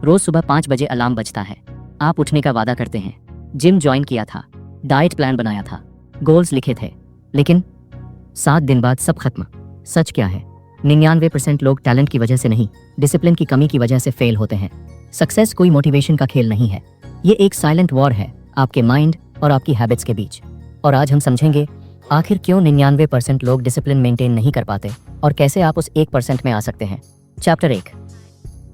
रोज सुबह 5 बजे अलार्म बजता है। आप उठने का वादा करते हैं, जिम ज्वाइन किया था, डाइट प्लान बनाया था, गोल्स लिखे थे, लेकिन 7 दिन बाद सब खत्म। सच क्या है? 99% लोग टैलेंट की वजह से नहीं, डिसिप्लिन की कमी की वजह से फेल होते हैं। सक्सेस कोई मोटिवेशन का खेल नहीं है, ये एक साइलेंट वॉर है आपके माइंड और आपकी हैबिट्स के बीच। और आज हम समझेंगे आखिर क्यों 99% लोग डिसिप्लिन मेंटेन नहीं कर पाते और कैसे आप उस 1% में आ सकते हैं। चैप्टर 1,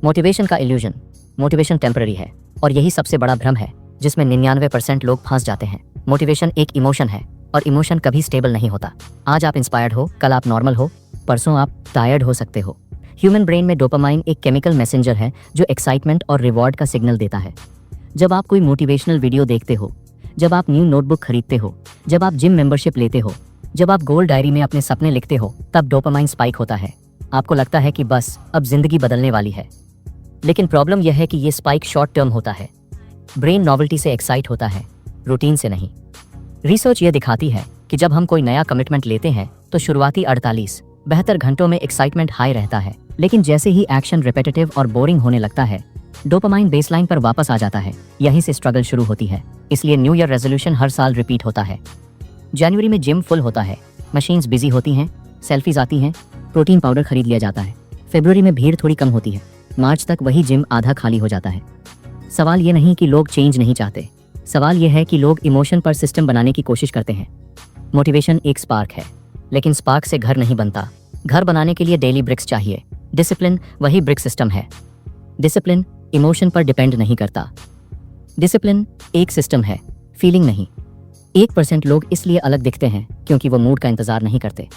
मोटिवेशन का इल्यूजन। मोटिवेशन टेम्पररी है और यही सबसे बड़ा भ्रम है जिसमें 99% लोग फंस जाते हैं। मोटिवेशन एक इमोशन है और इमोशन कभी स्टेबल नहीं होता। आज आप इंस्पायर्ड हो, कल आप नॉर्मल हो, परसों आप टायर्ड हो सकते हो। ह्यूमन ब्रेन में डोपामाइन एक केमिकल मैसेंजर है जो एक्साइटमेंट और रिवॉर्ड का सिग्नल देता है। जब आप कोई मोटिवेशनल वीडियो देखते हो, जब आप न्यू नोटबुक खरीदते हो, जब आप जिम मेंबरशिप लेते हो, जब आप गोल डायरी में अपने सपने लिखते हो, तब डोपामाइन स्पाइक होता है। आपको लगता है कि बस अब जिंदगी बदलने वाली है। लेकिन प्रॉब्लम यह है कि ये स्पाइक शॉर्ट टर्म होता है। ब्रेन नॉवेल्टी से एक्साइट होता है, रूटीन से नहीं। रिसर्च ये दिखाती है कि जब हम कोई नया कमिटमेंट लेते हैं तो शुरुआती 48-72 घंटों में एक्साइटमेंट हाई रहता है, लेकिन जैसे ही एक्शन रिपीटेटिव और बोरिंग होने लगता है, डोपामाइन बेसलाइन पर वापस आ जाता है। यहीं से स्ट्रगल शुरू होती है। इसलिए न्यू ईयर रेजोल्यूशन हर साल रिपीट होता है। जनवरी में जिम फुल होता है, मशीन्स बिजी होती हैं, सेल्फीज आती हैं, प्रोटीन पाउडर खरीद लिया जाता है। फरवरी में भीड़ थोड़ी कम होती है, मार्च तक वही जिम आधा खाली हो जाता है। सवाल ये नहीं कि लोग चेंज नहीं चाहते, सवाल यह है कि लोग इमोशन पर सिस्टम बनाने की कोशिश करते हैं। मोटिवेशन एक स्पार्क है, लेकिन स्पार्क से घर नहीं बनता। घर बनाने के लिए डेली ब्रिक्स चाहिए। डिसिप्लिन वही ब्रिक सिस्टम है। डिसिप्लिन इमोशन पर डिपेंड नहीं करता। डिसिप्लिन एक सिस्टम है, फीलिंग नहीं। 1% लोग इसलिए अलग दिखते हैं क्योंकि वो मूड का इंतजार नहीं करते।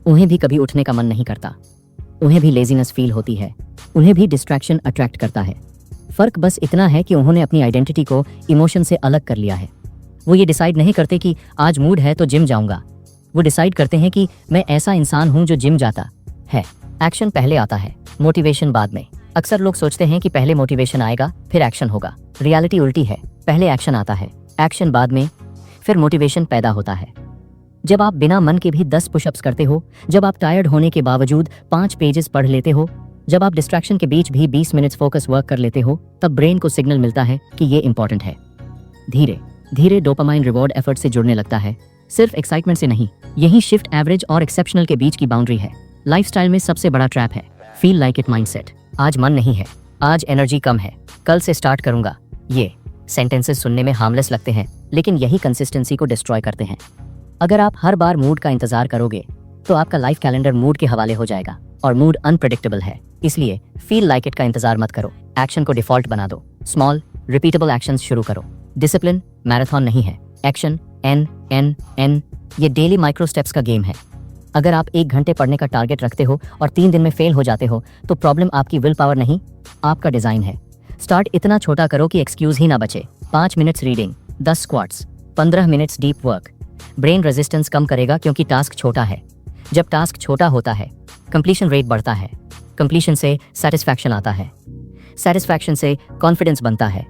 उन्हें भी कभी उठने का मन नहीं करता, उन्हें भी लेजीनेस फील होती है, उन्हें भी डिस्ट्रैक्शन अट्रैक्ट करता है। फर्क बस इतना है कि उन्होंने अपनी आइडेंटिटी को इमोशन से अलग कर लिया है। वो ये डिसाइड नहीं करते कि आज मूड है तो जिम जाऊंगा। वो डिसाइड करते हैं कि मैं ऐसा इंसान हूं जो जिम जाता है। एक्शन पहले आता है, मोटिवेशन बाद में। अक्सर लोग सोचते हैं कि पहले मोटिवेशन आएगा फिर एक्शन होगा। रियलिटी उल्टी है, पहले एक्शन आता है, एक्शन बाद में, फिर मोटिवेशन पैदा होता है। जब आप बिना मन के भी 10 पुशअप्स करते हो, जब आप टायर्ड होने के बावजूद 5 पेजेस पढ़ लेते हो, जब आप डिस्ट्रैक्शन के बीच भी 20 मिनट्स फोकस वर्क कर लेते हो, तब ब्रेन को सिग्नल मिलता है कि ये इंपॉर्टेंट है। धीरे धीरे डोपामाइन रिवॉर्ड एफर्ट से जुड़ने लगता है, सिर्फ एक्साइटमेंट से नहीं। यही शिफ्ट एवरेज और एक्सेप्शनल के बीच की बाउंड्री है। लाइफस्टाइल में सबसे बड़ा ट्रैप है फील लाइक इट माइंडसेट। आज मन नहीं है, आज एनर्जी कम है, कल से स्टार्ट करूंगा। ये सेंटेंसेस सुनने में हार्मलेस लगते हैं, लेकिन यही कंसिस्टेंसी को डिस्ट्रॉय करते हैं। अगर आप हर बार मूड का इंतजार करोगे तो आपका लाइफ कैलेंडर मूड के हवाले हो जाएगा, और मूड अनप्रेडिक्टेबल है। इसलिए फील लाइक इट का इंतजार मत करो, एक्शन को डिफॉल्ट बना दो। स्मॉल रिपीटेबल एक्शंस शुरू करो। डिसिप्लिन मैराथन नहीं है, एक्शन N ये डेली माइक्रो स्टेप्स का गेम है। अगर आप 1 घंटे पढ़ने का टारगेट रखते हो और 3 दिन में फेल हो जाते हो तो प्रॉब्लम आपकी विल पावर नहीं, आपका डिजाइन है। स्टार्ट इतना छोटा करो कि एक्सक्यूज ही ना बचे। 5 minutes reading, 10 squats, 15 minutes deep work. Brain resistance कम करेगा क्योंकि टास्क छोटा है। जब टास्क छोटा होता है, कंप्लीशन रेट बढ़ता है। कंप्लीशन से सेटिस्फैक्शन आता है, सेटिस्फैक्शन से कॉन्फिडेंस बनता है,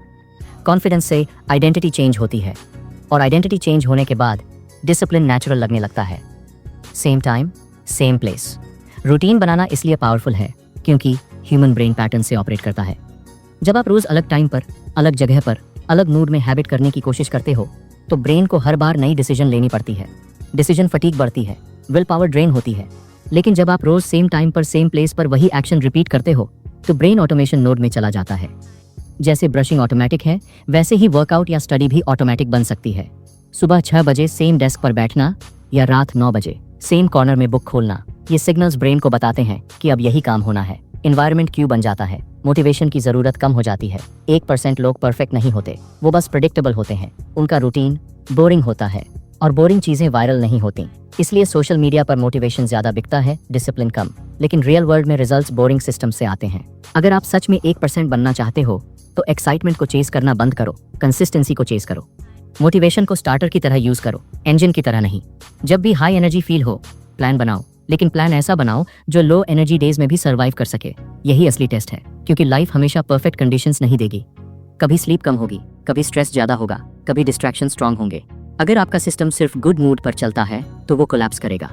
कॉन्फिडेंस से आइडेंटिटी चेंज होती है, और आइडेंटिटी चेंज होने के बाद डिसिप्लिन नेचुरल लगने लगता है। Same time same place. Routine बनाना इसलिए पावरफुल है क्योंकि ह्यूमन ब्रेन पैटर्न से ऑपरेट करता है। जब आप रोज अलग टाइम पर, अलग जगह पर, अलग मूड में हैबिट करने की कोशिश करते हो तो ब्रेन को हर बार नई डिसीजन लेनी पड़ती है। डिसीजन फटीग बढ़ती है, विल पावर ड्रेन होती है। लेकिन जब आप रोज सेम टाइम पर सेम प्लेस पर वही एक्शन रिपीट करते हो तो ब्रेन ऑटोमेशन मोड में चला जाता है। जैसे ब्रशिंग ऑटोमेटिक है, वैसे ही वर्कआउट या स्टडी भी ऑटोमेटिक बन सकती है। सुबह 6 बजे सेम डेस्क पर बैठना या रात 9 बजे सेम कॉर्नर में बुक खोलना, ये सिग्नल्स ब्रेन को बताते हैं कि अब यही काम होना है। एनवायरनमेंट क्यों बन जाता है, मोटिवेशन की जरूरत कम हो जाती है। 1% लोग परफेक्ट नहीं होते, वो बस प्रेडिक्टेबल होते हैं। उनका रूटीन बोरिंग होता है और बोरिंग चीजें वायरल नहीं होती। इसलिए सोशल मीडिया पर मोटिवेशन ज्यादा बिकता है, डिसिप्लिन कम। लेकिन रियल वर्ल्ड में रिजल्ट्स बोरिंग सिस्टम से आते हैं। अगर आप सच में 1% बनना चाहते हो तो एक्साइटमेंट को चेस करना बंद करो, कंसिस्टेंसी को चेस करो। मोटिवेशन को स्टार्टर की तरह यूज करो, इंजन की तरह नहीं। जब भी हाई एनर्जी फील हो, प्लान बनाओ, लेकिन प्लान ऐसा बनाओ जो लो एनर्जी डेज में भी सर्वाइव कर सके। यही असली टेस्ट है, क्योंकि लाइफ हमेशा परफेक्ट कंडीशंस नहीं देगी। कभी स्लीप कम होगी, कभी स्ट्रेस ज्यादा होगा, कभी डिस्ट्रैक्शन स्ट्रांग होंगे। अगर आपका सिस्टम सिर्फ गुड मूड पर चलता है तो वो कोलैप्स करेगा।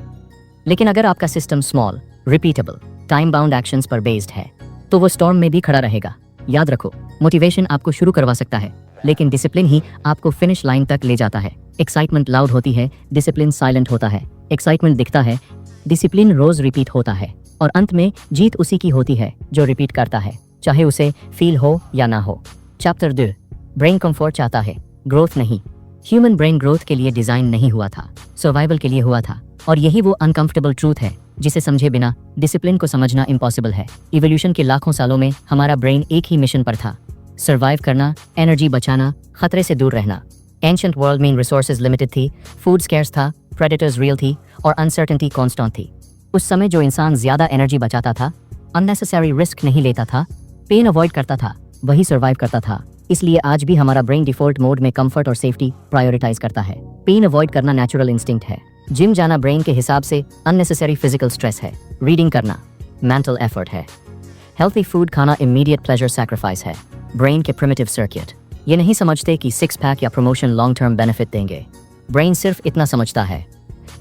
लेकिन अगर आपका system small, repeatable, time bound actions पर बेस्ड है तो वो स्टॉर्म में भी खड़ा रहेगा। याद रखो, मोटिवेशन आपको शुरू करवा सकता है, लेकिन डिसिप्लिन ही आपको फिनिश लाइन तक ले जाता है। एक्साइटमेंट लाउड होती है, डिसिप्लिन साइलेंट होता है। एक्साइटमेंट दिखता है, डिसिप्लिन रोज रिपीट होता है, और अंत में जीत उसी की होती है जो रिपीट करता है, चाहे उसे फील हो या ना हो। चैप्टर 2, ब्रेन कंफर्ट चाहता है, ग्रोथ नहीं। ह्यूमन ब्रेन ग्रोथ के लिए डिजाइन नहीं हुआ था, सर्वाइवल के लिए हुआ था। और यही वो अनकंफर्टेबल ट्रूथ है जिसे समझे बिना डिसिप्लिन को समझना इम्पॉसिबल है। इवोल्यूशन के लाखों सालों में हमारा ब्रेन एक ही मिशन पर था, सर्वाइव करना, एनर्जी बचाना, खतरे से दूर रहना। एंशिएंट वर्ल्ड में रिसोर्सेज लिमिटेड थी, फूड स्कैर्स था, प्रेडेटर्स रियल थी और अनसर्टेनिटी कांस्टेंट थी। उस समय जो इंसान ज्यादा एनर्जी बचाता था, अननेसेसरी रिस्क नहीं लेता था, पेन अवॉइड करता था, वही सर्वाइव करता था। इसलिए आज भी हमारा ब्रेन डिफॉल्ट मोड में कंफर्ट और सेफ्टी प्रायोरिटाइज करता है। पेन अवॉइड करना नेचुरल इंस्टिंक्ट है। जिम जाना ब्रेन के हिसाब से अननेसेसरी फिजिकल स्ट्रेस है। रीडिंग करना मेंटल एफर्ट है। हेल्थी फूड खाना इमीडिएट प्लेजर सैक्रिफाइस है। ब्रेन के प्रिमिटिव सर्किट ये नहीं समझते कि 6 पैक या प्रमोशन लॉन्ग टर्म बेनिफिट देंगे। ब्रेन सिर्फ इतना समझता है,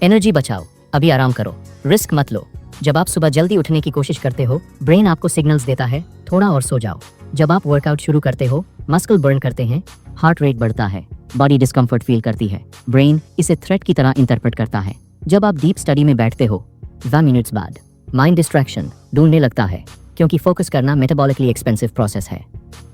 एनर्जी बचाओ, अभी आराम करो, रिस्क मत लो। जब आप सुबह जल्दी उठने की कोशिश करते हो, ब्रेन आपको सिग्नल्स देता है थोड़ा और सो जाओ। जब आप वर्कआउट शुरू करते हो, मस्कल बर्न करते हैं, हार्ट रेट बढ़ता है, बॉडी डिस्कम्फर्ट फील करती है, ब्रेन इसे थ्रेट की तरह इंटरप्रेट करता है। जब आप डीप स्टडी में बैठते हो, 1 मिनट्स बाद माइंड डिस्ट्रैक्शन ढूंढने लगता है, क्योंकि फोकस करना मेटाबॉलिकली एक्सपेंसिव प्रोसेस है।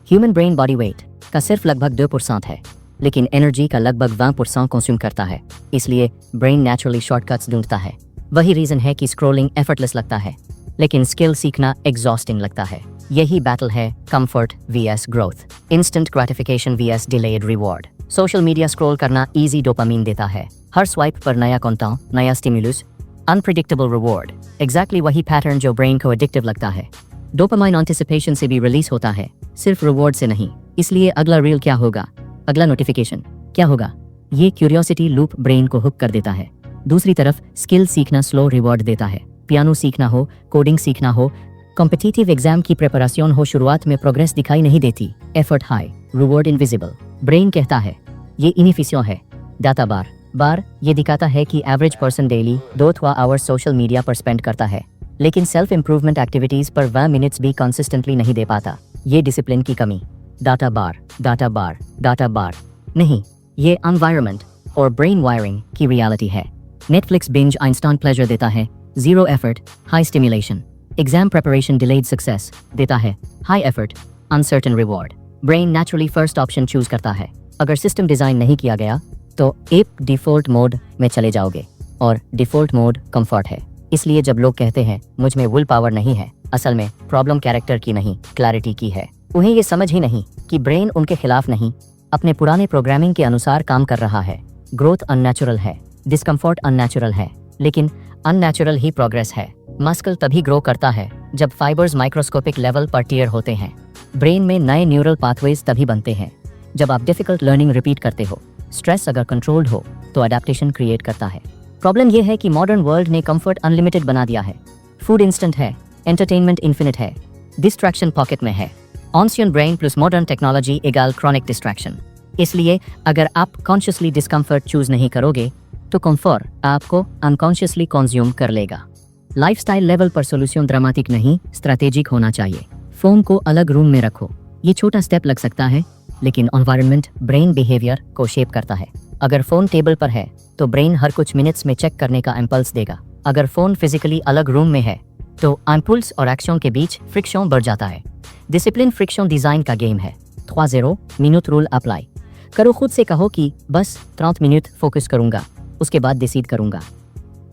ह्यूमन ब्रेन बॉडी वेट का सिर्फ लगभग 2% है, लेकिन एनर्जी का लगभग 1% कंज्यूम करता है। इसलिए ब्रेन नेचुरली शॉर्टकट्स ढूंढता है। वही रीजन है कि स्क्रॉलिंग एफर्टलेस लगता है, लेकिन स्किल सीखना एग्जॉस्टिंग लगता है। यही बैटल है comfort vs growth, instant gratification vs delayed reward. Social media scroll करना इजी डोपामीन देता है, हर स्वाइप पर नया कंटेंट, नया स्टिमुलस, अनप्रिडिक्टेबल रिवॉर्ड। एग्जैक्टली वही पैटर्न जो ब्रेन को एडिक्टिव लगता है। डोपामाइन एंटिसिपेशन से भी रिलीज होता है, सिर्फ रिवॉर्ड से नहीं। इसलिए अगला रील क्या होगा, अगला नोटिफिकेशन क्या होगा, ये क्यूरियोसिटी लूप ब्रेन को हुक कर देता है। दूसरी तरफ स्किल सीखना स्लो रिवॉर्ड देता है। पियानो सीखना हो, कोडिंग सीखना हो, कॉम्पिटिटिव एग्जाम की प्रिपरेशन हो, शुरुआत में प्रोग्रेस दिखाई नहीं देती, effort high, reward invisible. Brain कहता है ये इनएफिशिएंट है। डाटा बार ये दिखाता है कि average person daily 2 hours social media पर स्पेंड करता है, लेकिन सेल्फ इंप्रूवमेंट एक्टिविटीज पर 1 मिनट्स भी कंसिस्टेंटली नहीं दे पाता। ये डिसिप्लिन की कमी। डाटा बार नहीं, ये एनवायरनमेंट और ब्रेन वायरिंग की रियलिटी है। नेटफ्लिक्स बिंज इंस्टेंट प्लेजर देता है, 0 effort high stimulation. Exam preparation delayed success देता है, high effort uncertain reward. Brain naturally first option choose करता है। अगर सिस्टम डिजाइन नहीं किया गया तो आप डिफॉल्ट मोड में चले जाओगे, और डिफॉल्ट मोड कंफर्ट है। इसलिए जब लोग कहते हैं मुझ में विल पावर नहीं है, असल में प्रॉब्लम कैरेक्टर की नहीं, क्लैरिटी की है। उन्हें ये समझ ही नहीं कि ब्रेन उनके खिलाफ नहीं, अपने पुराने प्रोग्रामिंग के अनुसार काम कर रहा है। ग्रोथ अननेचुरल है, डिस्कम्फर्ट अननेचुरल है, लेकिन अननेचुरल ही प्रोग्रेस है। मस्कल तभी ग्रो करता है जब फाइबर्स माइक्रोस्कोपिक लेवल पर टियर होते हैं। ब्रेन में नए न्यूरल पाथवेज तभी बनते हैं जब आप डिफिकल्ट लर्निंग रिपीट करते हो। स्ट्रेस अगर कंट्रोल्ड हो तो अडेप्टेशन क्रिएट करता है। प्रॉब्लम यह है कि मॉडर्न वर्ल्ड ने कंफर्ट अनलिमिटेड बना दिया है। फूड इंस्टेंट है, एंटरटेनमेंट इन्फिनिट है, डिस्ट्रैक्शन पॉकेट में है। Ancient brain plus modern technology equal chronic distraction. इसलिए अगर आप कॉन्शियसली डिस्कम्फर्ट चूज नहीं करोगे तो कंफर्ट आपको अनकॉन्शियसली कंज्यूम कर लेगा। लाइफस्टाइल लेवल पर सोल्यूशन ड्रामेटिक नहीं, स्ट्रैटेजिक होना चाहिए। फोन को अलग रूम में रखो। ये छोटा स्टेप लग सकता है, लेकिन एनवायरनमेंट ब्रेन बिहेवियर को शेप करता है। अगर फोन टेबल पर है तो ब्रेन हर कुछ मिनट्स में चेक करने का इम्पल्स देगा। अगर फोन फिजिकली अलग रूम में है तो इम्पल्स और एक्शन के बीच फ्रिक्शन बढ़ जाता है। डिसिप्लिन फ्रिक्शन डिजाइन का गेम है। 3-0 मिनट रूल अप्लाई करो। खुद से कहो कि बस 30 मिनट फोकस करूंगा, उसके बाद डिसाइड करूंगा।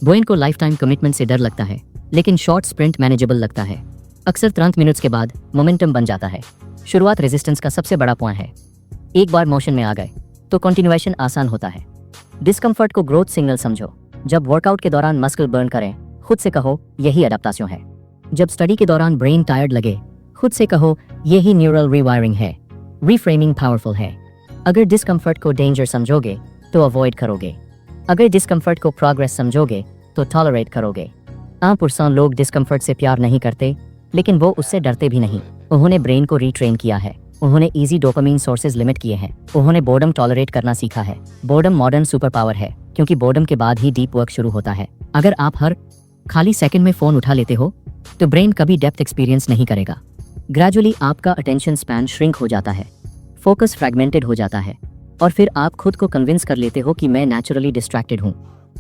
ब्रेन को लाइफ टाइम कमिटमेंट से डर लगता है, लेकिन शॉर्ट स्प्रिंट मैनेजेबल लगता है। अक्सर 30 मिनट्स के बाद मोमेंटम बन जाता है। शुरुआत रेजिस्टेंस का सबसे बड़ा पॉइंट है। एक बार मोशन में आ गए तो कंटिन्यूएशन आसान होता है। डिस्कम्फर्ट को ग्रोथ सिग्नल समझो। जब वर्कआउट के दौरान मस्कल बर्न करें, खुद से कहो यही अडेप्टेशन है। जब स्टडी के दौरान ब्रेन टायर्ड लगे, खुद से कहो यही न्यूरल रिवायरिंग है। रिफ्रेमिंग पावरफुल है। अगर डिस्कम्फर्ट को डेंजर समझोगे तो अवॉइड करोगे। अगर डिस्कम्फर्ट को प्रोग्रेस समझोगे तो टॉलरेट करोगे। 1% लोग डिस्कम्फर्ट से प्यार नहीं करते, लेकिन वो उससे डरते भी नहीं। उन्होंने ब्रेन को रीट्रेन किया है। उन्होंने इजी डोपामीन सोर्सेज लिमिट किए हैं। उन्होंने बोर्डम टॉलरेट करना सीखा है। बोर्डम मॉडर्न सुपर पावर है, क्योंकि बोर्डम के बाद ही डीप वर्क शुरू होता है। अगर आप हर खाली सेकंड में फोन उठा लेते हो तो ब्रेन कभी डेप्थ एक्सपीरियंस नहीं करेगा। ग्रेजुअली आपका अटेंशन स्पैन श्रिंक हो जाता है, फोकस फ्रैगमेंटेड हो जाता है और फिर आप खुद को कन्विंस कर लेते हो कि मैं नेचुरली डिस्ट्रैक्टेड हूँ।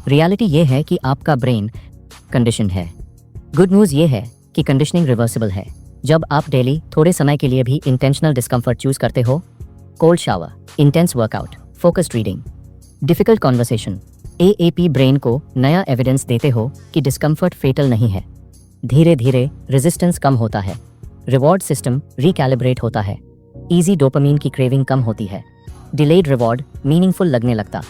रियलिटी ये है कि आपका ब्रेन कंडीशन है। गुड न्यूज़ ये है कि कंडीशनिंग रिवर्सिबल है। जब आप डेली थोड़े समय के लिए भी इंटेंशनल डिस्कम्फर्ट चूज करते हो, cold shower, intense workout, focused reading, difficult conversation, AAP brain को नया एविडेंस देते हो कि डिस्कम्फर्ट फेटल नहीं है। धीरे धीरे रेजिस्टेंस कम होता है, रिवॉर्ड सिस्टम रिकैलिब्रेट होता है, इजी डोपामीन की क्रेविंग कम होती है, डिलेड रिवॉर्ड मीनिंगफुल लगने लगता।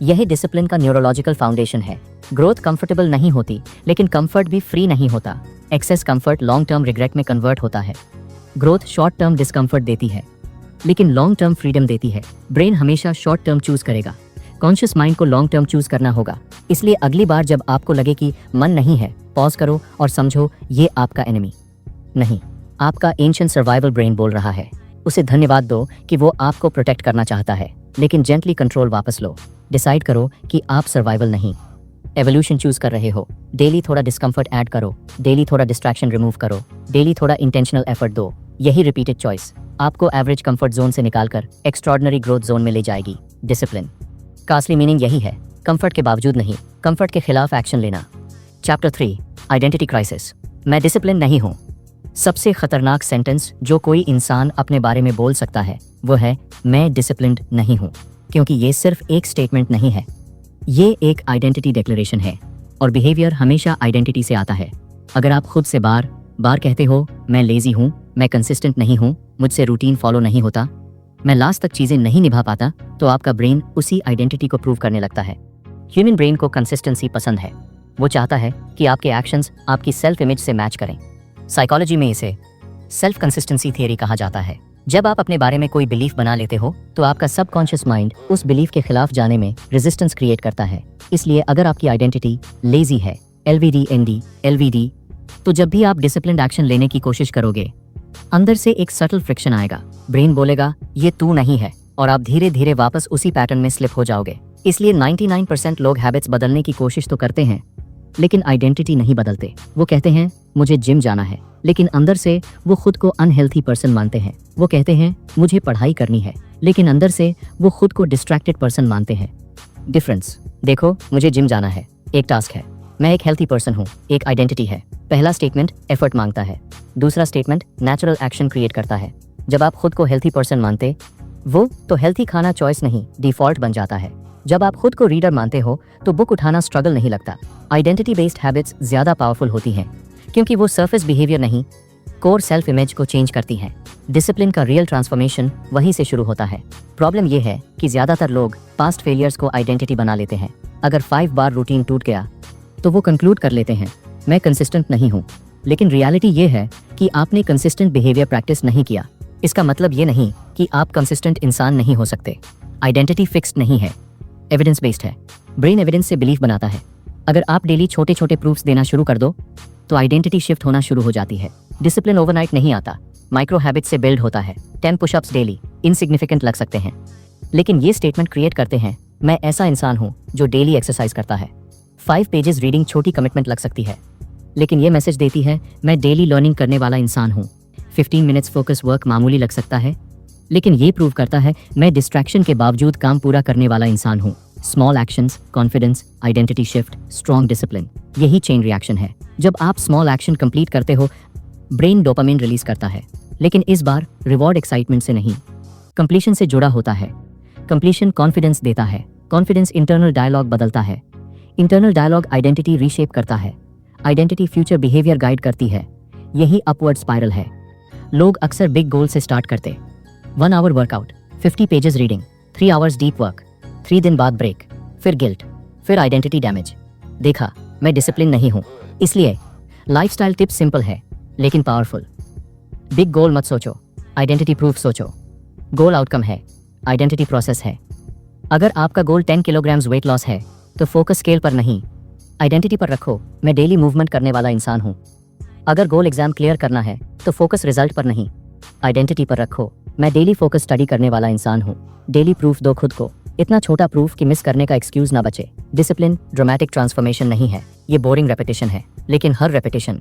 यही डिसिप्लिन का न्यूरोलॉजिकल फाउंडेशन है। ग्रोथ कंफर्टेबल नहीं होती, लेकिन कंफर्ट भी फ्री नहीं होता। Excess comfort long term regret में कन्वर्ट होता है। ग्रोथ शॉर्ट टर्म डिस्कम्फर्ट देती है, लेकिन लॉन्ग टर्म फ्रीडम देती है। ब्रेन हमेशा शॉर्ट टर्म चूज करेगा, कॉन्शियस माइंड को लॉन्ग टर्म चूज करना होगा। इसलिए अगली बार जब आपको लगे कि मन नहीं है, पॉज करो और समझो ये आपका एनिमी नहीं, आपका एंशिएंट सर्वाइवल ब्रेन बोल रहा है। उसे धन्यवाद दो कि वो आपको प्रोटेक्ट करना चाहता है, लेकिन जेंटली कंट्रोल वापस लो। डिसाइड करो कि आप सर्वाइवल नहीं, एवोल्यूशन चूज कर रहे हो। डेली थोड़ा डिस्कम्फर्ट ऐड करो, डेली थोड़ा डिस्ट्रैक्शन रिमूव करो, डेली थोड़ा इंटेंशनल एफर्ट दो। यही रिपीटेड चॉइस आपको एवरेज कंफर्ट जोन से निकालकर एक्स्ट्रॉर्डिनरी ग्रोथ जोन में ले जाएगी। डिसिप्लिन का असली मीनिंग यही है, कंफर्ट के बावजूद नहीं, कंफर्ट के खिलाफ एक्शन लेना। Chapter 3, identity crisis. मैं डिसिप्लिन नहीं हूँ। सबसे खतरनाक सेंटेंस जो कोई इंसान अपने बारे में बोल सकता है वो है मैं डिसिप्लिन्ड नहीं हूँ, क्योंकि ये सिर्फ एक स्टेटमेंट नहीं है, ये एक आइडेंटिटी डिक्लेरेशन है। और बिहेवियर हमेशा आइडेंटिटी से आता है। अगर आप खुद से बार बार कहते हो मैं लेजी हूँ, मैं कंसिस्टेंट नहीं हूँ, मुझसे रूटीन फॉलो नहीं होता, मैं लास्ट तक चीजें नहीं निभा पाता, तो आपका ब्रेन उसी आइडेंटिटी को प्रूव करने लगता है। ह्यूमन ब्रेन को कंसिस्टेंसी पसंद है। वो चाहता है कि आपके एक्शंस आपकी सेल्फ इमेज से मैच करें। साइकोलॉजी में इसे सेल्फ कंसिस्टेंसी थियरी कहा जाता है। जब आप अपने बारे में कोई बिलीफ बना लेते हो तो आपका सबकॉन्शियस माइंड उस बिलीफ के खिलाफ जाने में रेजिस्टेंस क्रिएट करता है। इसलिए अगर आपकी आइडेंटिटी लेजी है, LVD, तो जब भी आप डिसिप्लिन्ड एक्शन लेने की कोशिश करोगे, अंदर से एक सटल फ्रिक्शन आएगा। ब्रेन बोलेगा ये तू नहीं है, और आप धीरे धीरे वापस उसी पैटर्न में स्लिप हो जाओगे। इसलिए 99% लोग हैबिट्स बदलने की कोशिश तो करते हैं, लेकिन आइडेंटिटी नहीं बदलते। वो कहते हैं मुझे जिम जाना है, लेकिन अंदर से वो खुद को अनहेल्थी पर्सन मानते हैं। वो कहते हैं मुझे पढ़ाई करनी है, लेकिन अंदर से वो खुद को डिस्ट्रैक्टेड पर्सन मानते हैं। डिफरेंस देखो, मुझे जिम जाना है एक टास्क है, मैं एक हेल्थी पर्सन हूँ एक आइडेंटिटी है। पहला स्टेटमेंट एफर्ट मांगता है, दूसरा स्टेटमेंट नेचुरल एक्शन क्रिएट करता है। जब आप खुद को हेल्थी पर्सन मानते वो तो हेल्थी खाना चॉइस नहीं डिफॉल्ट बन जाता है। जब आप खुद को रीडर मानते हो तो बुक उठाना स्ट्रगल नहीं लगता। आइडेंटिटी बेस्ड हैबिट्स ज्यादा पावरफुल होती हैं, क्योंकि वो सरफेस बिहेवियर नहीं, कोर सेल्फ इमेज को चेंज करती हैं। डिसिप्लिन का रियल ट्रांसफॉर्मेशन वहीं से शुरू होता है। प्रॉब्लम ये है कि ज्यादातर लोग पास्ट फेलियर्स को आइडेंटिटी बना लेते हैं। अगर 5 बार रूटीन टूट गया तो वो कंक्लूड कर लेते हैं मैं कंसिस्टेंट नहीं हूँ। लेकिन रियलिटी ये है कि आपने कंसिस्टेंट बिहेवियर प्रैक्टिस नहीं किया। इसका मतलब ये नहीं कि आप कंसिस्टेंट इंसान नहीं हो सकते। आइडेंटिटी फिक्स्ड नहीं है, एविडेंस बेस्ड है। ब्रेन एविडेंस से बिलीफ बनाता है। अगर आप डेली छोटे छोटे प्रूफ्स देना शुरू कर दो तो आइडेंटिटी शिफ्ट होना शुरू हो जाती है। डिसिप्लिन ओवरनाइट नहीं आता, माइक्रो हैबिट से बिल्ड होता है। 10 पुशअप्स डेली इनसिग्निफिकेंट लग सकते हैं, लेकिन ये स्टेटमेंट क्रिएट करते हैं मैं ऐसा इंसान हूँ जो डेली एक्सरसाइज करता है। 5 पेजेस रीडिंग छोटी कमिटमेंट लग सकती है, लेकिन ये मैसेज देती है मैं डेली लर्निंग करने वाला इंसान हूँ। 15 मिनट्स फोकस वर्क मामूली लग सकता है, लेकिन ये प्रूव करता है मैं डिस्ट्रैक्शन के बावजूद काम पूरा करने वाला इंसान हूँ। Small actions, confidence, identity shift, strong discipline, यही चेन रिएक्शन है। जब आप स्मॉल एक्शन कंप्लीट करते हो ब्रेन डोपामिन रिलीज करता है, लेकिन इस बार रिवॉर्ड एक्साइटमेंट से नहीं, कंप्लीशन से जुड़ा होता है। कंप्लीशन कॉन्फिडेंस देता है, कॉन्फिडेंस इंटरनल डायलॉग बदलता है, इंटरनल डायलॉग आइडेंटिटी रीशेप करता है, आइडेंटिटी फ्यूचर बिहेवियर गाइड करती है। यही अपवर्ड स्पाइरल है। लोग अक्सर बिग गोल से स्टार्ट करते, 1 hour workout, 50 pages reading, 3 hours deep work, 3 दिन बाद ब्रेक, फिर गिल्ट, फिर आइडेंटिटी डैमेज। देखा, मैं डिसिप्लिन नहीं हूँ। इसलिए लाइफस्टाइल टिप्स सिंपल है लेकिन पावरफुल। बिग गोल मत सोचो, आइडेंटिटी प्रूफ सोचो। गोल आउटकम है, आइडेंटिटी प्रोसेस है। अगर आपका गोल 10 किलोग्राम्स वेट लॉस है तो फोकस स्केल पर नहीं, आइडेंटिटी पर रखो मैं डेली मूवमेंट करने वाला इंसान हूँ। अगर गोल एग्जाम क्लियर करना है तो फोकस रिजल्ट पर नहीं, आइडेंटिटी पर रखो मैं डेली फोकस स्टडी करने वाला इंसान हूँ। डेली प्रूफ दो खुद को, इतना छोटा प्रूफ कि मिस करने का एक्सक्यूज ना बचे। डिसिप्लिन ड्रामेटिक ट्रांसफॉर्मेशन नहीं है, ये बोरिंग रेपिटेशन है, लेकिन हर रेपिटेशन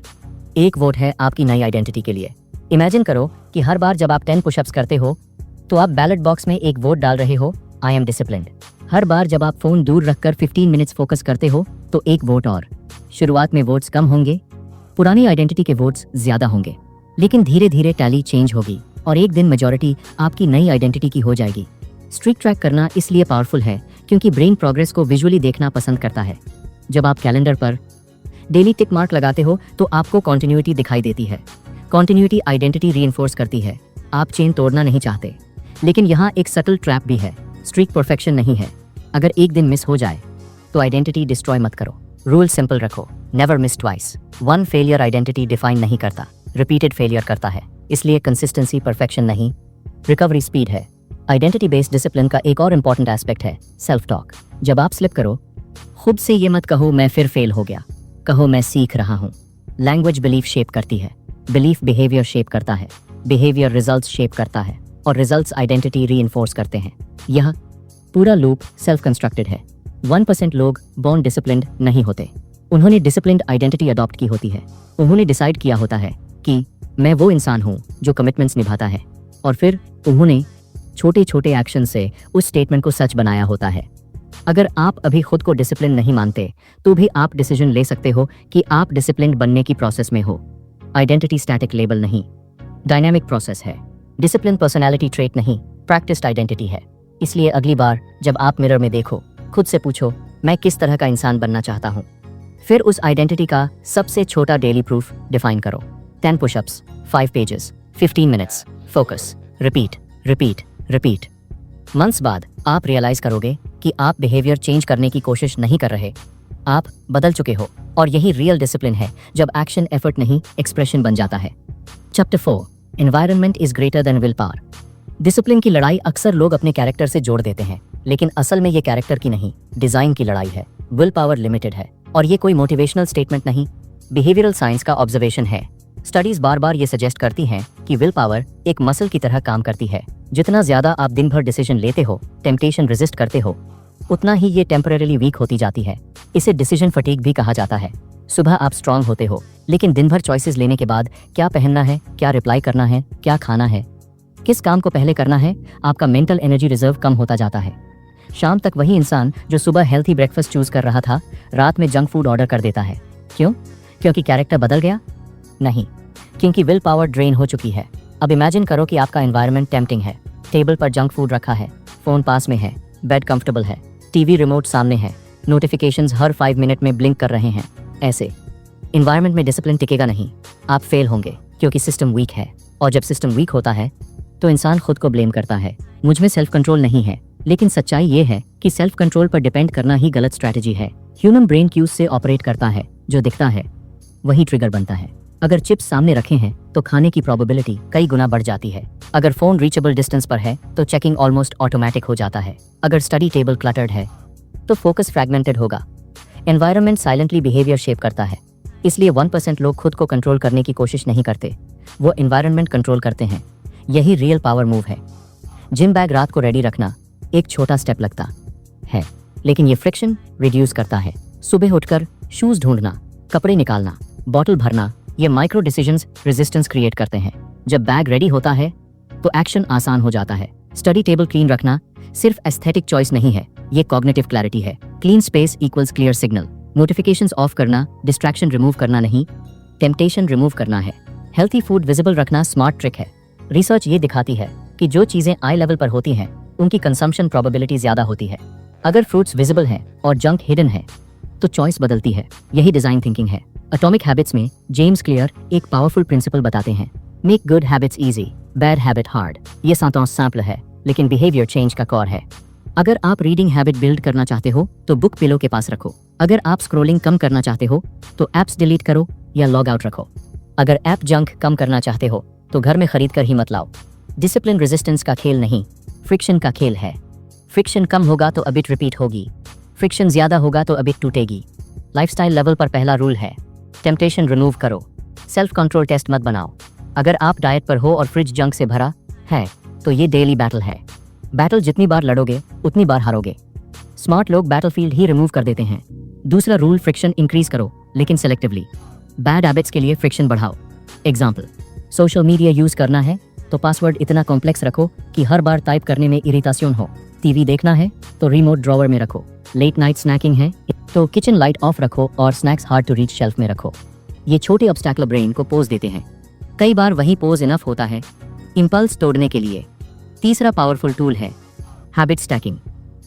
एक वोट है आपकी नई आइडेंटिटी के लिए। इमेजिन करो कि हर बार जब आप 10 पुशअप्स करते हो तो आप बैलेट बॉक्स में एक वोट डाल रहे हो, आई एम डिसिप्लिन्ड। हर बार जब आप फोन दूर रखकर 15 मिनट्स फोकस करते हो तो एक वोट और। शुरुआत में वोट्स कम होंगे, पुरानी आइडेंटिटी के वोट्स ज्यादा होंगे, लेकिन धीरे धीरे टैली चेंज होगी और एक दिन मेजॉरिटी आपकी नई आइडेंटिटी की हो जाएगी। स्ट्रीक ट्रैक करना इसलिए पावरफुल है क्योंकि ब्रेन प्रोग्रेस को विजुअली देखना पसंद करता है। जब आप कैलेंडर पर डेली टिक मार्क लगाते हो तो आपको कॉन्टिन्यूटी दिखाई देती है। कॉन्टिन्यूटी आइडेंटिटी रीइंफोर्स करती है। आप चेन तोड़ना नहीं चाहते, लेकिन यहाँ एक सटल ट्रैप भी है। स्ट्रीक परफेक्शन नहीं है। अगर एक दिन मिस हो जाए तो आइडेंटिटी डिस्ट्रॉय मत करो। रूल सिंपल रखो, never miss twice. One failure identity define नहीं करता, रिपीटेड फेलियर करता है। इसलिए कंसिस्टेंसी परफेक्शन नहीं, रिकवरी स्पीड है। आइडेंटिटी बेस्ड डिसिप्लिन का एक और इंपॉर्टेंट एस्पेक्ट है सेल्फ टॉक। जब आप स्लिप करो, खुद से ये मत कहो मैं फिर फेल हो गया, कहो मैं सीख रहा हूँ। लैंग्वेज बिलीफ शेप करती है, बिलीफ बिहेवियर शेप करता है, बिहेवियर रिजल्ट्स शेप करता है और रिजल्ट्स आइडेंटिटी रीइंफोर्स करते हैं। यह पूरा लूप सेल्फ कंस्ट्रक्टेड है। 1% लोग बॉर्न डिसिप्लिन्ड नहीं होते, उन्होंने डिसिप्लिन्ड आइडेंटिटी अडॉप्ट की होती है। उन्होंने डिसाइड किया होता है कि मैं वो इंसान हूँ जो कमिटमेंट्स निभाता है, और फिर उन्होंने छोटे छोटे एक्शन से उस स्टेटमेंट को सच बनाया होता है। अगर आप अभी खुद को डिसिप्लिन नहीं मानते तो भी आप डिसीजन ले सकते हो कि आप डिसिप्लिन्ड बनने की प्रोसेस में हो। आइडेंटिटी स्टैटिक लेबल नहीं, डायनामिक प्रोसेस है। डिसिप्लिन पर्सनैलिटी ट्रेट नहीं, प्रैक्टिस्ड आइडेंटिटी है। इसलिए अगली बार जब आप मिरर में देखो, खुद से पूछो मैं किस तरह का इंसान बनना चाहता हूँ। फिर उस आइडेंटिटी का सबसे छोटा डेली प्रूफ डिफाइन करो। 10 pushups, 5 pages, 15 minutes, focus, repeat repeat repeat. Months बाद आप रियलाइज करोगे कि आप बिहेवियर चेंज करने की कोशिश नहीं कर रहे, आप बदल चुके हो। और यही रियल डिसिप्लिन है, जब एक्शन एफर्ट नहीं एक्सप्रेशन बन जाता है। Chapter 4, environment is greater than will power. Discipline की लड़ाई अक्सर लोग अपने कैरेक्टर से जोड़ देते हैं, लेकिन असल में ये कैरेक्टर की नहीं, डिजाइन की लड़ाई है। विल पावर लिमिटेड है और ये कोई मोटिवेशनल स्टेटमेंट नहीं, बिहेवियरल साइंस का ऑब्जर्वेशन है। स्टडीज बार बार ये सजेस्ट करती हैं कि विल पावर एक मसल की तरह काम करती है। जितना ज्यादा आप दिन भर डिसीजन लेते हो, टेम्पटेशन रेजिस्ट करते हो, उतना ही ये टेम्परेरी वीक होती जाती है। इसे डिसीजन फटीग भी कहा जाता है। सुबह आप स्ट्रांग होते हो, लेकिन दिन भर चॉइसेस लेने के बाद क्या पहनना है, क्या रिप्लाई करना है, क्या खाना है, किस काम को पहले करना है, आपका मेंटल एनर्जी रिजर्व कम होता जाता है। शाम तक वही इंसान जो सुबह हेल्थी ब्रेकफास्ट चूज कर रहा था, रात में जंक फूड ऑर्डर कर देता है। क्यों? क्योंकि कैरेक्टर बदल गया? नहीं, क्योंकि विल पावर ड्रेन हो चुकी है। अब इमेजिन करो कि आपका एनवायरनमेंट टेम्पटिंग है। टेबल पर जंक फूड रखा है, फोन पास में है, बेड कंफर्टेबल है, टीवी रिमोट सामने है, नोटिफिकेशंस हर 5 मिनट में ब्लिंक कर रहे हैं। ऐसे एनवायरनमेंट में डिसिप्लिन टिकेगा नहीं, आप फेल होंगे, क्योंकि सिस्टम वीक है। और जब सिस्टम वीक होता है तो इंसान खुद को ब्लेम करता है, मुझ में सेल्फ कंट्रोल नहीं है। लेकिन सच्चाई ये है कि सेल्फ कंट्रोल पर डिपेंड करना ही गलत स्ट्रैटेजी है। ह्यूमन ब्रेन क्यूज से ऑपरेट करता है, जो दिखता है वही ट्रिगर बनता है। अगर चिप्स सामने रखे हैं तो खाने की प्रोबेबिलिटी कई गुना बढ़ जाती है। अगर फोन रीचेबल डिस्टेंस पर है तो चेकिंग ऑलमोस्ट ऑटोमेटिक हो जाता है। अगर स्टडी टेबल क्लटर्ड है तो फोकस फ्रैगमेंटेड होगा। एनवायरनमेंट साइलेंटली बिहेवियर शेप करता है, इसलिए 1% लोग खुद को कंट्रोल करने की कोशिश नहीं करते, वो एनवायरनमेंट कंट्रोल करते हैं। यही रियल पावर मूव है। जिम बैग रात को रेडी रखना एक छोटा स्टेप लगता है, लेकिन ये फ्रिक्शन रिड्यूस करता है। सुबह उठकर शूज ढूंढना, कपड़े निकालना, बॉटल भरना, ये माइक्रो डिसीजंस रेजिस्टेंस क्रिएट करते हैं। जब बैग रेडी होता है तो एक्शन आसान हो जाता है। स्टडी टेबल क्लीन रखना सिर्फ एस्थेटिक चॉइस नहीं है, ये कॉग्निटिव क्लैरिटी है। Clean space equals clear signal. Notifications of करना डिस्ट्रैक्शन रिमूव करना नहीं, टेम्पटेशन रिमूव करना है। हेल्थी फूड विजिबल रखना स्मार्ट ट्रिक है। रिसर्च ये दिखाती है कि जो चीजें आई लेवल पर होती हैं उनकी कंजम्पशन प्रोबेबिलिटी ज्यादा होती है। अगर फ्रूट्स विजिबल हैं और जंक हिडन है तो चॉइस बदलती है। यही डिजाइन थिंकिंग है। एटॉमिक हैबिट्स में जेम्स क्लियर एक पावरफुल प्रिंसिपल बताते हैं, make good habits easy, bad habit hard. ये सांतों सैंपल है, लेकिन बिहेवियर चेंज का कोर है। अगर आप रीडिंग हैबिट बिल्ड करना चाहते हो तो बुक पिलो के पास रखो। अगर आप स्क्रोलिंग कम करना चाहते हो तो एप्स डिलीट करो या लॉग आउट रखो। अगर ऐप जंक कम करना चाहते हो तो घर में खरीद कर ही मत लाओ। डिसिप्लिन रेजिस्टेंस का खेल नहीं, फ्रिक्शन का खेल है। फ्रिक्शन कम होगा तो अबिट रिपीट होगी, फ्रिक्शन ज्यादा होगा तो अबिट टूटेगी। लाइफस्टाइल लेवल पर पहला रूल है, टेम्पटेशन रिमूव करो, सेल्फ कंट्रोल टेस्ट मत बनाओ। अगर आप डाइट पर हो और फ्रिज जंक से भरा है तो ये डेली बैटल है। बैटल जितनी बार लड़ोगे उतनी बार हारोगे। स्मार्ट लोग बैटलफील्ड ही रिमूव कर देते हैं। दूसरा रूल, फ्रिक्शन इंक्रीज करो लेकिन सेलेक्टिवली। बैड हैबिट्स के लिए फ्रिक्शन बढ़ाओ। एग्जाम्पल, सोशल मीडिया यूज करना है तो पासवर्ड इतना कॉम्प्लेक्स रखो कि हर बार टाइप करने में इरिटेशन हो। टीवी देखना है तो रिमोट ड्रॉवर में रखो। लेट नाइट स्नैकिंग है तो किचन लाइट ऑफ रखो और snacks hard to reach shelf में रखो। ये छोटे ऑब्स्टैकल ब्रेन को पोज देते हैं। कई बार वही पोज इनफ होता है इंपल्स तोड़ने के लिए। तीसरा पावरफुल टूल है हैबिट स्टैकिंग।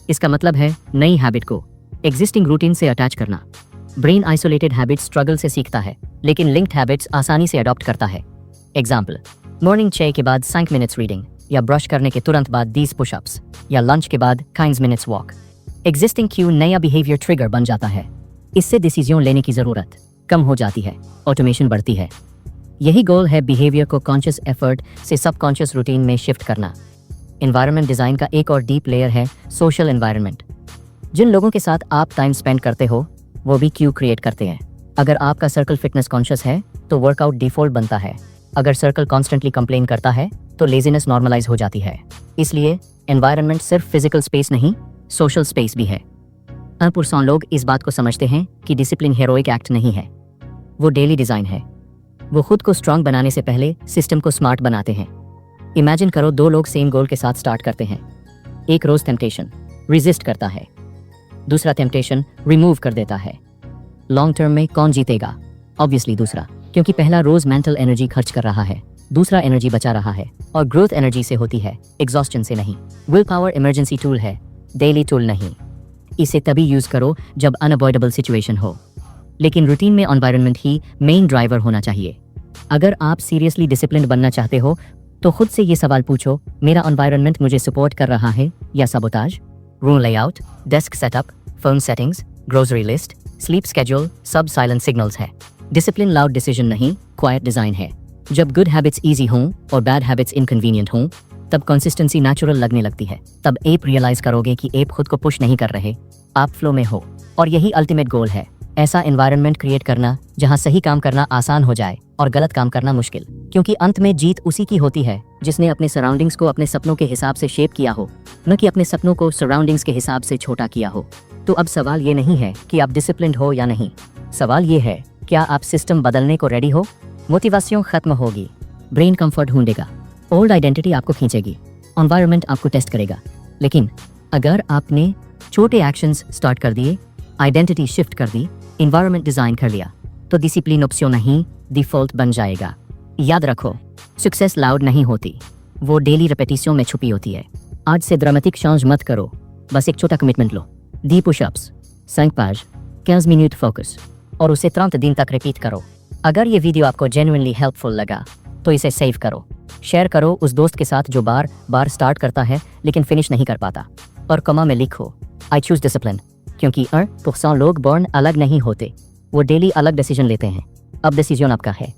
इसका मतलब है नई हैबिट को एग्जिस्टिंग रूटीन से अटैच करना। ब्रेन आइसोलेटेड हैबिट्स स्ट्रगल से सीखता है, लेकिन लिंक्ड हैबिट्स आसानी से अडॉप्ट करता है। एग्जाम्पल, मॉर्निंग चाय के बाद 5 मिनट्स रीडिंग, या ब्रश करने के तुरंत बाद 20 पुशअप्स, या लंच के बाद 5 मिनट्स वॉक। एग्जिस्टिंग क्यू नया बिहेवियर ट्रिगर बन जाता है। इससे डिसीजन लेने की ज़रूरत कम हो जाती है, ऑटोमेशन बढ़ती है। यही गोल है बिहेवियर को कॉन्शियस एफर्ट से सबकॉन्शियस रूटीन में शिफ्ट करना। एनवायरनमेंट डिज़ाइन का एक और डीप लेयर है सोशल एनवायरनमेंट। जिन लोगों के साथ आप टाइम स्पेंड करते हो वो भी क्यू क्रिएट करते हैं। अगर आपका सर्कल फिटनेस कॉन्शियस है तो वर्कआउट डिफॉल्ट बनता है। अगर सर्कल कॉन्स्टेंटली कंप्लेन करता है तो लेजीनेस नॉर्मलाइज हो जाती है। इसलिए एनवायरनमेंट सिर्फ फिजिकल स्पेस नहीं, सोशल स्पेस भी है। अपुरसौं लोग इस बात को समझते हैं कि डिसिप्लिन हेरोइक एक्ट नहीं है, वो डेली डिज़ाइन है। वो खुद को स्ट्रांग बनाने से पहले सिस्टम को स्मार्ट बनाते हैं। इमेजिन करो 2 लोग सेम गोल के साथ स्टार्ट करते हैं। एक रोज टेम्पटेशन रिजिस्ट करता है, दूसरा टेम्पटेशन रिमूव कर देता है। लॉन्ग टर्म में कौन जीतेगा? ऑब्वियसली दूसरा, क्योंकि पहला रोज मेंटल एनर्जी खर्च कर रहा है, दूसरा एनर्जी बचा रहा है। और ग्रोथ एनर्जी से होती है, एग्जॉस्शन से नहीं। विल पावर इमरजेंसी टूल है, डेली टूल नहीं। इसे तभी यूज करो जब अनअवॉइडेबल सिचुएशन हो, लेकिन रूटीन में एनवायरनमेंट ही मेन ड्राइवर होना चाहिए। अगर आप सीरियसली डिसिप्लिन बनना चाहते हो तो खुद से ये सवाल पूछो, मेरा एनवायरनमेंट मुझे सपोर्ट कर रहा है या sabotage? Room layout, desk setup, phone settings, grocery list, sleep schedule सब साइलेंट सिग्नल्स है। डिसिप्लिन लाउड डिसीजन नहीं, क्वाइट डिजाइन है। जब गुड हैबिट्स इजी हों और बैड हैबिट्स इनकन्वीनियंट हों तब कंसिस्टेंसी नेचुरल लगने लगती है। तब आप रियलाइज करोगे कि आप खुद को पुश नहीं कर रहे, आप फ्लो में हो। और यही अल्टीमेट गोल है, ऐसा एनवायरनमेंट क्रिएट करना जहां सही काम करना आसान हो जाए और गलत काम करना मुश्किल। क्योंकि अंत में जीत उसी की होती है जिसने अपने सराउंडिंग्स को अपने सपनों के हिसाब से शेप किया हो, न कि अपने सपनों को सराउंडिंग्स के हिसाब से छोटा किया हो। तो अब सवाल ये नहीं है कि आप डिसिप्लिन्ड हो या नहीं, सवाल ये है क्या आप सिस्टम बदलने को रेडी हो? मोटिवेशन खत्म होगी, ब्रेन कंफर्ट ढूंढेगा, ओल्ड आइडेंटिटी आपको खींचेगी, एनवायरनमेंट आपको टेस्ट करेगा। लेकिन अगर आपने छोटे एक्शंस स्टार्ट कर दिए, आइडेंटिटी शिफ्ट कर दी, एनवायरनमेंट डिजाइन कर लिया, तो डिसिप्लिन ऑप्शन नहीं डिफॉल्ट बन जाएगा। याद रखो, सक्सेस लाउड नहीं होती, वो डेली रेपेटिशन में छुपी होती है। आज से ड्रामेटिक चेंज मत करो, बस एक छोटा कमिटमेंट लो। 10 पुशअप्स, 5 पाज, 15 मिनट फोकस, और उसे 30 दिन तक रिपीट करो। अगर ये वीडियो आपको जेन्युइनली हेल्पफुल लगा तो इसे सेव करो, शेयर करो उस दोस्त के साथ जो बार बार स्टार्ट करता है लेकिन फिनिश नहीं कर पाता। और कमा में लिखो, आई चूज डिसिप्लिन, क्योंकि 1% लोग बॉर्न अलग नहीं होते, वो डेली अलग डिसीजन लेते हैं। अब डिसीजन आपका है।